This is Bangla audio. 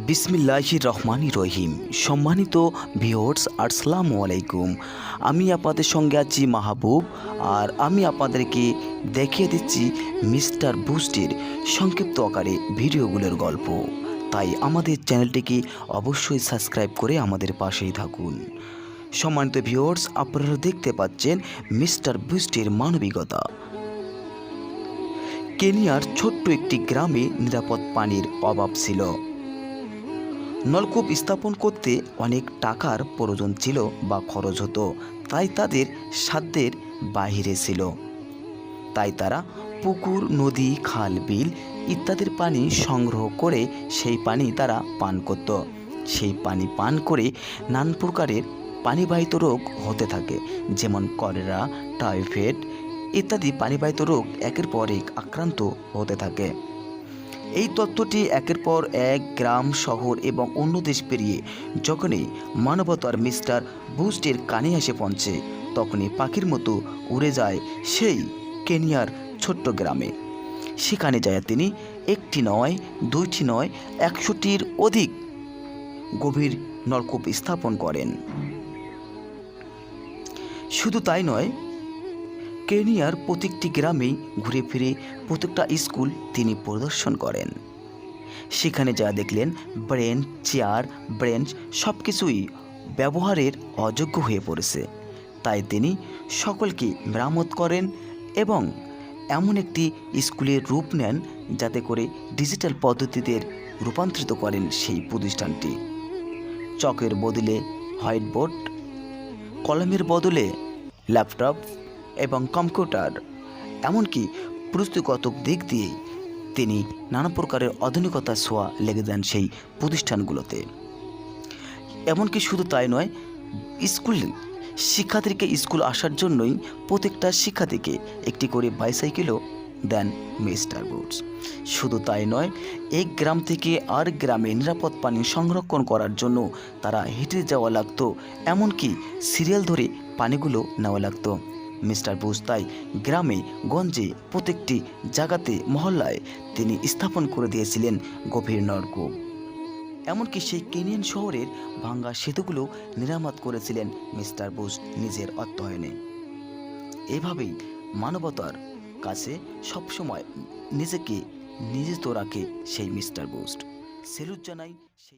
বিসমিল্লাহির রহমানির রহিম। সম্মানিত ভিউয়ার্স, আসসালামু আলাইকুম। আমি আপনাদের সঙ্গে আছি মাহবুব, আর আমি আপনাদেরকে দেখিয়ে দিচ্ছি মিস্টার বুস্টের সংক্ষিপ্ত আকারে ভিডিওগুলোর গল্প। তাই আমাদের চ্যানেলটিকে অবশ্যই সাবস্ক্রাইব করে আমাদের পাশেই থাকুন। সম্মানিত ভিউয়ার্স, আপনারা দেখতে পাচ্ছেন মিস্টার বুস্টের মানবিকতা। কেনিয়ার ছোট্ট একটি গ্রামে নিরাপদ পানির অভাব ছিল। নলকূপ স্থাপন করতে অনেক টাকার প্রয়োজন ছিল বা খরচ হতো, তাই তাদের সাধ্যের বাহিরে ছিল। তাই তারা পুকুর, নদী, খাল, বিল ইত্যাদির পানি সংগ্রহ করে সেই পানি তারা পান করত। সেই পানি পান করে নানা প্রকারের পানিবাহিত রোগ হতে থাকে, যেমন কলেরা, টাইফয়েড ইত্যাদি পানিবাহিত রোগ একের পর এক আক্রান্ত হতে থাকে। এই তত্ত্বটি একের পর এক গ্রাম, শহর এবং অন্য দেশ পেরিয়ে যখনই মানবতার মিস্টার বুস্টের কানে এসে পৌঁছে, তখনই পাখির মতো উড়ে যায় সেই কেনিয়ার ছোট্ট গ্রামে। সেখানে যায় তিনি একটি নয়, দুইটি নয়, 100টির অধিক গভীর নলকূপ স্থাপন করেন। শুধু তাই নয়, কেনিয়ার প্রত্যেকটি গ্রামেই ঘুরে ফিরে প্রত্যেকটা স্কুল তিনি পরিদর্শন করেন। সেখানে যা দেখলেন, চেয়ার, ব্রেঞ্চ সব কিছুই ব্যবহারের অযোগ্য হয়ে পড়েছে। তাই তিনি সকলকে মেরামত করেন এবং এমন একটি স্কুলের রূপ নেন যাতে করে ডিজিটাল পদ্ধতিতে রূপান্তরিত করেন সেই প্রতিষ্ঠানটি। চকের বদলে হোয়াইট বোর্ড, কলমের বদলে ল্যাপটপ এবং কম্পিউটার, এমনকি প্রযুক্তিগত দিক দিয়ে তিনি নানা প্রকারের আধুনিকতার ছোঁয়া লেগে দেন সেই প্রতিষ্ঠানগুলোতে। এমনকি শুধু তাই নয়, স্কুল শিক্ষার্থীকে স্কুল আসার জন্যই প্রত্যেকটা শিক্ষার্থীকে একটি করে বাইসাইকেলও দেন মিস্টার বুস্ট। শুধু তাই নয়, এক গ্রাম থেকে আর গ্রামে নিরাপদ পানি সংরক্ষণ করার জন্য তারা হেঁটে যাওয়া লাগতো, এমনকি সিরিয়াল ধরে পানিগুলো নেওয়া লাগতো। মিস্টার বুস্ট তাই গ্রামে গঞ্জে প্রত্যেকটি জায়গাতে, মহল্লায় তিনি স্থাপন করে দিয়েছিলেন গভীর নলকূপ। এমনকি সেই কেনিয়ান শহরের ভাঙ্গা সেতুগুলো মেরামত করেছিলেন মিস্টার বুস্ট নিজের অর্থায়নে। এভাবেই মানবতার কাছে সবসময় নিজেকে নিয়োজিত রাখে সেই মিস্টার বুস্ট। সেলুট জানাই সেই